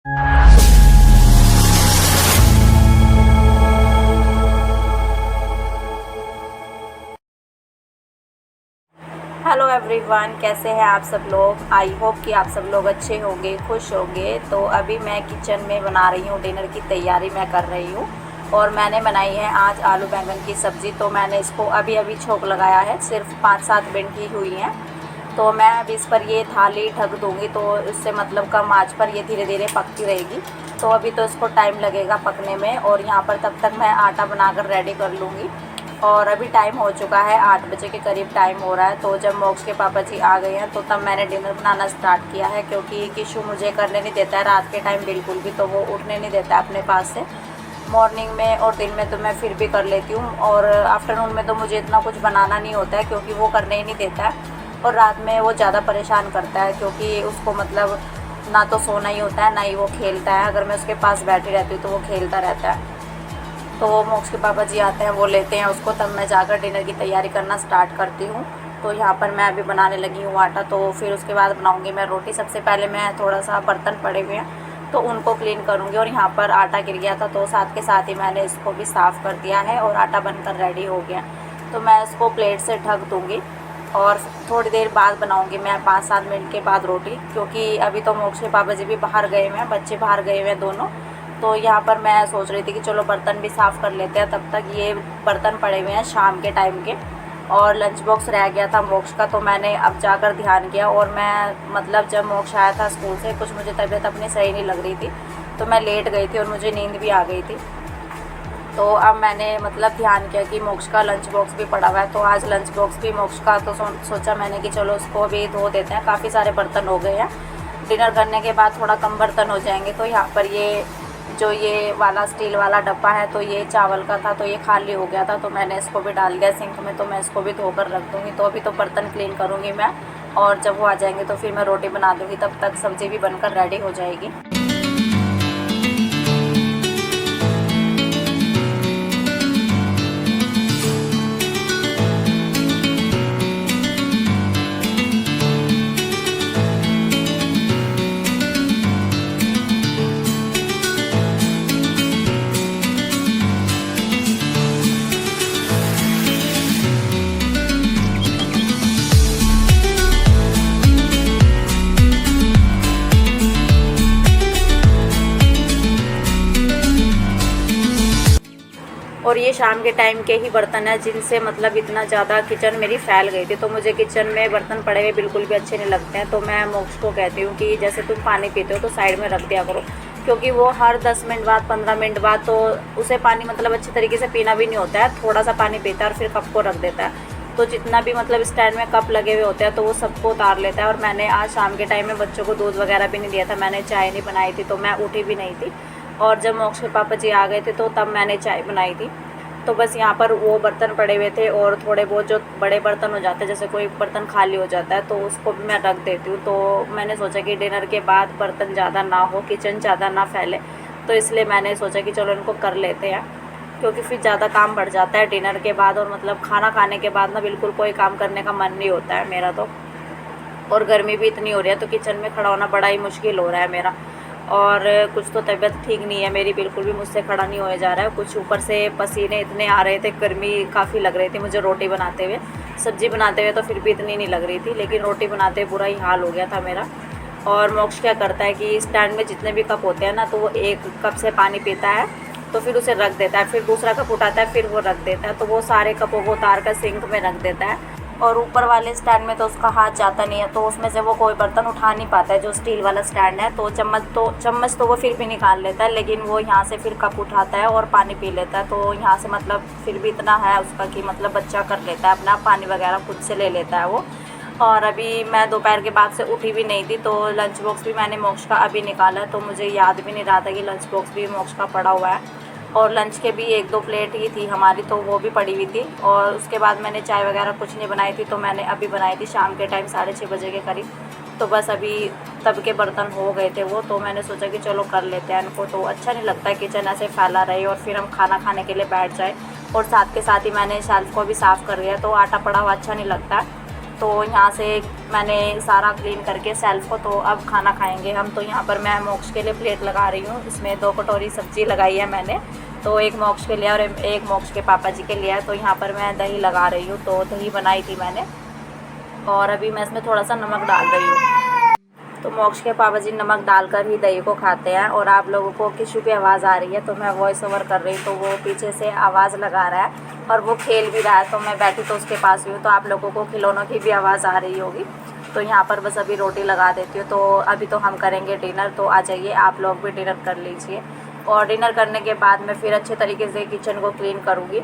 Hello everyone, कैसे हैं आप सब लोग। आई होप कि आप सब लोग अच्छे होंगे, खुश होंगे। तो अभी मैं किचन में बना रही हूँ, डिनर की तैयारी मैं कर रही हूँ। और मैंने बनाई है आज आलू बैंगन की सब्ज़ी। तो मैंने इसको अभी अभी छोंक लगाया है, सिर्फ 5-7 मिनट ही हुई हैं। तो मैं अब इस पर ये थाली ढक दूँगी, तो इससे मतलब कम आँच पर ये धीरे धीरे पकती रहेगी। तो अभी तो इसको टाइम लगेगा पकने में, और यहाँ पर तब तक मैं आटा बनाकर रेडी कर लूँगी। और अभी टाइम हो चुका है, 8 बजे के करीब टाइम हो रहा है। तो जब मोक्ष के पापा जी आ गए हैं तो तब मैंने डिनर बनाना स्टार्ट किया है, क्योंकि किशु मुझे करने नहीं देता है रात के टाइम बिल्कुल भी। तो वो उठने नहीं देता है अपने पास से। मॉर्निंग में और दिन में तो मैं फिर भी कर लेती हूँ, और आफ्टरनून में तो मुझे इतना कुछ बनाना नहीं होता है, क्योंकि वो करने ही नहीं देता है। और रात में वो ज़्यादा परेशान करता है, क्योंकि उसको मतलब ना तो सोना ही होता है, ना ही वो खेलता है। अगर मैं उसके पास बैठी रहती हूँ तो वो खेलता रहता है। तो मोक्ष के पापा जी आते हैं, वो लेते हैं उसको, तब मैं जाकर डिनर की तैयारी करना स्टार्ट करती हूँ। तो यहाँ पर मैं अभी बनाने लगी हूँ आटा। तो फिर उसके बाद बनाऊँगी मैं रोटी। सबसे पहले मैं थोड़ा सा बर्तन पड़े हुए हैं तो उनको क्लीन करूँगी। और यहाँ पर आटा गिर गया था, तो साथ के साथ ही मैंने इसको भी साफ़ कर दिया है और आटा बनकर रेडी हो गया। तो मैं इसको प्लेट से ढक दूँगी और थोड़ी देर बाद बनाऊँगी मैं 5-7 मिनट के बाद रोटी, क्योंकि अभी तो मोक्ष के पापा जी भी बाहर गए हुए हैं, बच्चे बाहर गए हुए हैं दोनों। तो यहाँ पर मैं सोच रही थी कि चलो बर्तन भी साफ़ कर लेते हैं, तब तक ये बर्तन पड़े हुए हैं शाम के टाइम के। और लंच बॉक्स रह गया था मोक्ष का, तो मैंने अब जाकर ध्यान किया। और मैं मतलब जब मोक्ष आया था स्कूल से, कुछ मुझे तबीयत अपनी सही नहीं लग रही थी, तो मैं लेट गई थी और मुझे नींद भी आ गई थी। तो अब मैंने मतलब ध्यान किया कि मोक्ष का लंच बॉक्स भी पड़ा हुआ है। तो आज लंच बॉक्स भी मोक्ष का, तो सोचा मैंने कि चलो उसको अभी धो देते हैं। काफ़ी सारे बर्तन हो गए हैं, डिनर करने के बाद थोड़ा कम बर्तन हो जाएंगे। तो यहाँ पर ये वाला स्टील वाला डब्बा है, तो ये चावल का था, तो ये खाली हो गया था, तो मैंने इसको भी डाल दिया सिंक में। तो मैं इसको भी धोकर रख दूँगी। तो अभी तो बर्तन क्लीन करूँगी मैं, और जब वो आ जाएंगे तो फिर मैं रोटी बना दूँगी। तब तक सब्ज़ी भी बनकर रेडी हो जाएगी। और ये शाम के टाइम के ही बर्तन है, जिनसे मतलब इतना ज़्यादा किचन मेरी फैल गई थी। तो मुझे किचन में बर्तन पड़े हुए बिल्कुल भी अच्छे नहीं लगते हैं। तो मैं मोक्ष को कहती हूँ कि जैसे तुम पानी पीते हो तो साइड में रख दिया करो, क्योंकि वो हर 10 मिनट बाद 15 मिनट बाद तो उसे पानी मतलब अच्छी तरीके से पीना भी नहीं होता है, थोड़ा सा पानी पीता है और फिर कप को रख देता है। तो जितना भी मतलब स्टैंड में कप लगे हुए होते हैं तो वो सबको उतार लेता है। और मैंने आज शाम के टाइम में बच्चों को दूध वगैरह भी नहीं दिया था, मैंने चाय नहीं बनाई थी, तो मैं उठी भी नहीं थी। और जब मोक्ष के पापा जी आ गए थे तो तब मैंने चाय बनाई थी। तो बस यहाँ पर वो बर्तन पड़े हुए थे, और थोड़े बहुत जो बड़े बर्तन हो जाते हैं, जैसे कोई बर्तन खाली हो जाता है तो उसको भी मैं रख देती हूँ। तो मैंने सोचा कि डिनर के बाद बर्तन ज़्यादा ना हो, किचन ज़्यादा ना फैले, तो इसलिए मैंने सोचा कि चलो इनको कर लेते हैं, क्योंकि फिर ज़्यादा काम बढ़ जाता है डिनर के बाद। और मतलब खाना खाने के बाद ना बिल्कुल कोई काम करने का मन नहीं होता है मेरा तो। और गर्मी भी इतनी हो रही है, तो किचन में खड़ा होना बड़ा ही मुश्किल हो रहा है मेरा। और कुछ तो तबीयत ठीक नहीं है मेरी, बिल्कुल भी मुझसे खड़ा नहीं होया जा रहा है। कुछ ऊपर से पसीने इतने आ रहे थे, गर्मी काफ़ी लग रही थी मुझे रोटी बनाते हुए। सब्ज़ी बनाते हुए तो फिर भी इतनी नहीं लग रही थी, लेकिन रोटी बनाते हुए बुरा ही हाल हो गया था मेरा। और मोक्ष क्या करता है कि स्टैंड में जितने भी कप होते हैं ना, तो वो एक कप से पानी पीता है, तो फिर उसे रख देता है, फिर दूसरा कप उठाता है, फिर वो रख देता है। तो वो सारे कपों को उतार कर सिंक में रख देता है। और ऊपर वाले स्टैंड में तो उसका हाथ जाता नहीं है, तो उसमें से वो कोई बर्तन उठा नहीं पाता है, जो स्टील वाला स्टैंड है। तो चम्मच तो वो फिर भी निकाल लेता है, लेकिन वो यहाँ से फिर कप उठाता है और पानी पी लेता है। तो यहाँ से मतलब फिर भी इतना है उसका कि मतलब बच्चा कर लेता है अपना, पानी वगैरह खुद से ले लेता है वो। और अभी मैं दोपहर के बाद से उठी भी नहीं थी, तो लंच बॉक्स भी मैंने मोक्ष का अभी निकाला है, तो मुझे याद भी नहीं रहा था कि लंच बॉक्स भी मोक्ष का पड़ा हुआ है। और लंच के भी 1-2 प्लेट ही थी हमारी, तो वो भी पड़ी हुई थी। और उसके बाद मैंने चाय वगैरह कुछ नहीं बनाई थी, तो मैंने अभी बनाई थी शाम के टाइम 6:30 बजे के करीब। तो बस अभी तब के बर्तन हो गए थे वो, तो मैंने सोचा कि चलो कर लेते हैं इनको। तो अच्छा नहीं लगता है किचन ऐसे फैला रहे और फिर हम खाना खाने के लिए बैठ जाए। और साथ के साथ ही मैंने शेल्फ को भी साफ़ कर दिया, तो आटा पड़ा हुआ अच्छा नहीं लगता। तो यहाँ से मैंने सारा क्लीन करके सेल्फ को, तो अब खाना खाएंगे हम। तो यहाँ पर मैं मोक्ष के लिए प्लेट लगा रही हूँ। इसमें 2 कटोरी सब्ज़ी लगाई है मैंने, तो एक मोक्ष के लिए और एक मोक्ष के पापा जी के लिए है। तो यहाँ पर मैं दही लगा रही हूँ, तो दही बनाई थी मैंने और अभी मैं इसमें थोड़ा सा नमक डाल रही हूँ। तो मोक्ष के पापा जी नमक डालकर ही दही को खाते हैं। और आप लोगों को किसी की आवाज़ आ रही है तो मैं वॉइस ओवर कर रही हूँ, तो वो पीछे से आवाज़ लगा रहा है और वो खेल भी रहा है। तो मैं बैठी तो उसके पास ही हूँ, तो आप लोगों को खिलौनों की भी आवाज़ आ रही होगी। तो यहाँ पर बस अभी रोटी लगा देती हूँ। तो अभी तो हम करेंगे डिनर, तो आ जाइए आप लोग भी डिनर कर लीजिए। और डिनर करने के बाद मैं फिर अच्छे तरीके से किचन को क्लीन करूँगी।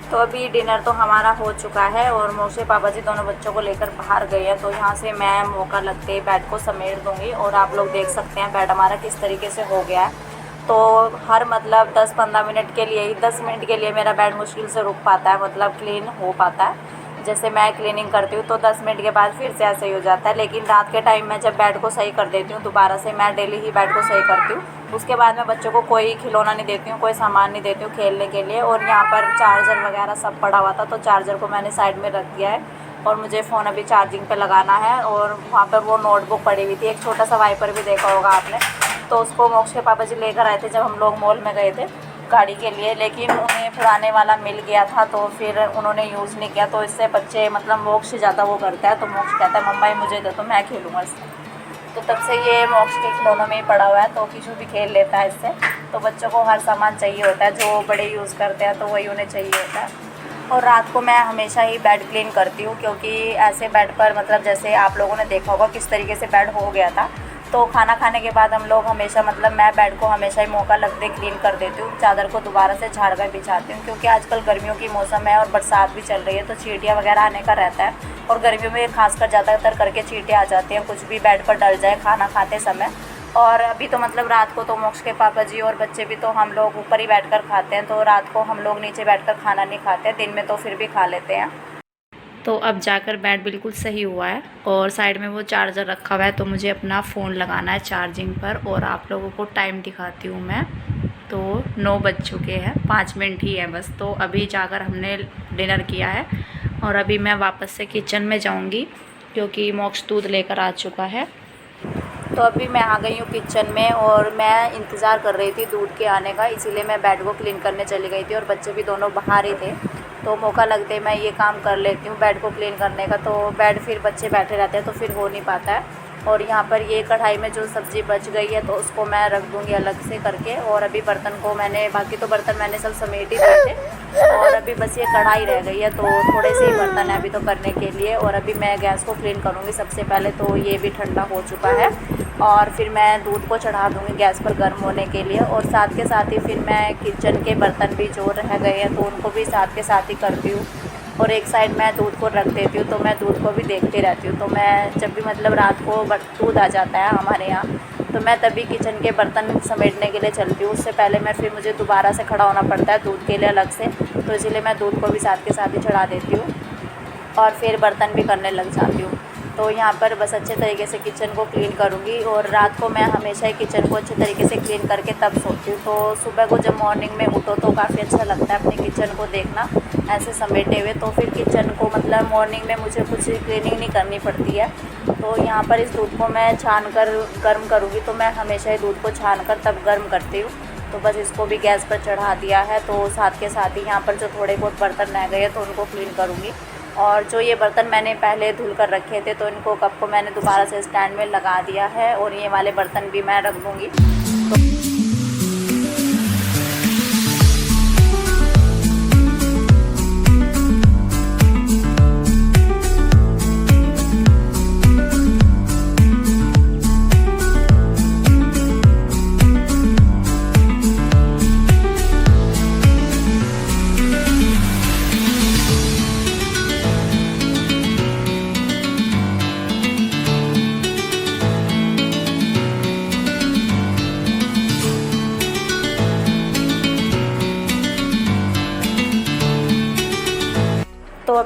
तो अभी डिनर तो हमारा हो चुका है और मोक्ष पापा जी दोनों बच्चों को लेकर बाहर गए हैं। तो यहाँ से मैं मौका लगते ही बेड को समेट दूँगी। और आप लोग देख सकते हैं बेड हमारा किस तरीके से हो गया है। तो हर मतलब 10-15 मिनट के लिए ही, 10 मिनट के लिए मेरा बेड मुश्किल से रुक पाता है, मतलब क्लीन हो पाता है। जैसे मैं क्लीनिंग करती हूँ तो 10 मिनट के बाद फिर से ऐसे ही हो जाता है। लेकिन रात के टाइम मैं जब बेड को सही कर देती हूँ, दोबारा से मैं डेली ही बेड को सही करती हूँ। उसके बाद मैं बच्चों को कोई खिलौना नहीं देती हूँ, कोई सामान नहीं देती हूँ खेलने के लिए। और यहाँ पर चार्जर वगैरह सब पड़ा हुआ था, तो चार्जर को मैंने साइड में रख दिया है और मुझे फ़ोन अभी चार्जिंग पे लगाना है। और वहाँ पर वो नोटबुक पड़ी हुई थी, एक छोटा सा वाइपर भी देखा होगा आपने, तो उसको मोक्ष के पापा जी लेकर आए थे जब हम लोग मॉल में गए थे गाड़ी के लिए। लेकिन उन्हें पुराने वाला मिल गया था, तो फिर उन्होंने यूज़ नहीं किया। तो इससे बच्चे मतलब मोक्ष से ज़्यादा वो करता है, तो मोक्ष कहता है मम्मा ये मुझे दे, तो मैं खेलूँगा इससे। तो तब से ये मोक्ष के खिलौनों में ही पड़ा हुआ है, तो किशु भी खेल लेता है इससे। तो बच्चों को हर सामान चाहिए होता है, जो बड़े यूज़ करते हैं तो वही उन्हें चाहिए होता है। और रात को मैं हमेशा ही बेड क्लीन करती हूँ, क्योंकि ऐसे बेड पर मतलब जैसे आप लोगों ने देखा होगा किस तरीके से बेड हो गया था। तो खाना खाने के बाद हम लोग हमेशा मतलब मैं बेड को हमेशा ही मौका लगते क्लीन कर देती हूँ। चादर को दोबारा से झाड़ कर बिछाती हूँ, क्योंकि आजकल गर्मियों की मौसम है और बरसात भी चल रही है, तो चींटियाँ वगैरह आने का रहता है। और गर्मियों में खासकर ज़्यादातर करके चींटियाँ आ जाती हैं, कुछ भी बेड पर डल जाए खाना खाते समय। और अभी तो मतलब रात को तो मोक्ष के पापा जी और बच्चे भी तो हम लोग ऊपर ही बैठ कर खाते हैं, तो रात को हम लोग नीचे बैठ कर खाना नहीं खाते, दिन में तो फिर भी खा लेते हैं। तो अब जाकर बेड बिल्कुल सही हुआ है और साइड में वो चार्जर रखा हुआ है, तो मुझे अपना फ़ोन लगाना है चार्जिंग पर। और आप लोगों को टाइम दिखाती हूँ मैं। तो 9 बज चुके हैं, 5 मिनट ही है बस। तो अभी जाकर हमने डिनर किया है और अभी मैं वापस से किचन में जाऊँगी, क्योंकि मोक्ष दूध लेकर आ चुका है। तो अभी मैं आ गई हूँ किचन में और मैं इंतज़ार कर रही थी दूध के आने का, इसीलिए मैं बेड को क्लीन करने चली गई थी और बच्चे भी दोनों बाहर ही थे। तो मौका लगते मैं ये काम कर लेती हूँ बेड को क्लीन करने का। तो बेड फिर बच्चे बैठे रहते हैं तो फिर हो नहीं पाता है। और यहाँ पर ये कढ़ाई में जो सब्ज़ी बच गई है तो उसको मैं रख दूँगी अलग से करके। और अभी बर्तन को मैंने, बाकी तो बर्तन मैंने सब समेट ही दिए थे और अभी बस ये कढ़ाई रह गई है, तो थोड़े से ही बर्तन है अभी तो करने के लिए। और अभी मैं गैस को क्लीन करूँगी सबसे पहले। तो ये भी ठंडा हो चुका है और फिर मैं दूध को चढ़ा दूँगी गैस पर गर्म होने के लिए। और साथ के साथ ही फिर मैं किचन के बर्तन भी जो रह गए हैं तो उनको भी साथ के साथ ही करती हूँ। और एक साइड मैं दूध को रख देती हूँ, तो मैं दूध को भी देखती रहती हूँ। तो मैं जब भी मतलब रात को दूध आ जाता है हमारे यहाँ, तो मैं तभी किचन के बर्तन समेटने के लिए चलती हूँ। उससे पहले मैं फिर मुझे दोबारा से खड़ा होना पड़ता है दूध के लिए अलग से, तो इसीलिए मैं दूध को भी साथ के साथ ही चढ़ा देती हूँ और फिर बर्तन भी करने लग जाती हूँ। तो यहाँ पर बस अच्छे तरीके से किचन को क्लीन करूँगी। और रात को मैं हमेशा ही किचन को अच्छे तरीके से क्लीन करके तब सोती हूँ। तो सुबह को जब मॉर्निंग में उठो तो काफ़ी अच्छा लगता है अपने किचन को देखना ऐसे समेटे हुए। तो फिर किचन को मतलब मॉर्निंग में मुझे कुछ क्लीनिंग नहीं करनी पड़ती है। तो यहाँ पर इस दूध को मैं छान कर गर्म करूँगी, तो मैं हमेशा ही दूध को छान कर तब गर्म करती हूँ। तो बस इसको भी गैस पर चढ़ा दिया है। तो साथ के साथ ही यहाँ पर जो थोड़े बहुत बर्तन रह गए तो उनको क्लीन करूँगी। और जो ये बर्तन मैंने पहले धुल कर रखे थे तो इनको कप को मैंने दोबारा से स्टैंड में लगा दिया है और ये वाले बर्तन भी मैं रख दूँगी। तो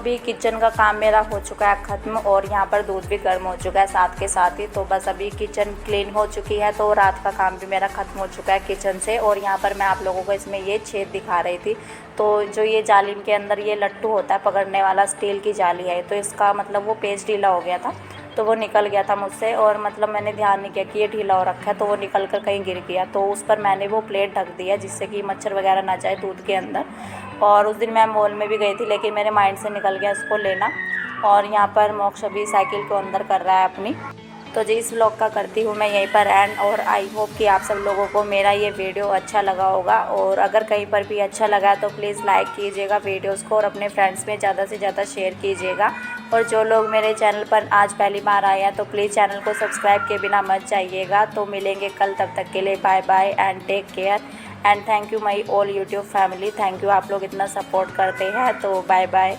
अभी किचन का काम मेरा हो चुका है ख़त्म और यहाँ पर दूध भी गर्म हो चुका है साथ के साथ ही। तो बस अभी किचन क्लीन हो चुकी है, तो रात का काम भी मेरा ख़त्म हो चुका है किचन से। और यहाँ पर मैं आप लोगों को इसमें ये छेद दिखा रही थी। तो जो ये जाली के अंदर ये लट्टू होता है पकड़ने वाला, स्टील की जाली है, तो इसका मतलब वो पेच ढीला हो गया था, तो वो निकल गया था मुझसे। और मतलब मैंने ध्यान नहीं किया कि ये ढीला हो रखा है, तो वो निकल कर कहीं गिर गया। तो उस पर मैंने वो प्लेट ढक दिया जिससे कि मच्छर वगैरह ना जाए दूध के अंदर। और उस दिन मैं मॉल में भी गई थी, लेकिन मेरे माइंड से निकल गया उसको लेना। और यहाँ पर मोक्ष अभी साइकिल को अंदर कर रहा है अपनी। तो जी इस व्लॉग का करती हूँ मैं यहीं पर एंड। और आई होप कि आप सब लोगों को मेरा ये वीडियो अच्छा लगा होगा। और अगर कहीं पर भी अच्छा लगा तो प्लीज़ लाइक कीजिएगा वीडियोस को और अपने फ्रेंड्स में ज़्यादा से ज़्यादा शेयर कीजिएगा। और जो लोग मेरे चैनल पर आज पहली बार आए हैं तो प्लीज़ चैनल को सब्सक्राइब किए बिना मत जाइएगा। तो मिलेंगे कल, तब तक के लिए bye bye and take care and thank you my all YouTube family. Thank you, आप लोग इतना सपोर्ट करते हैं, तो बाय बाय।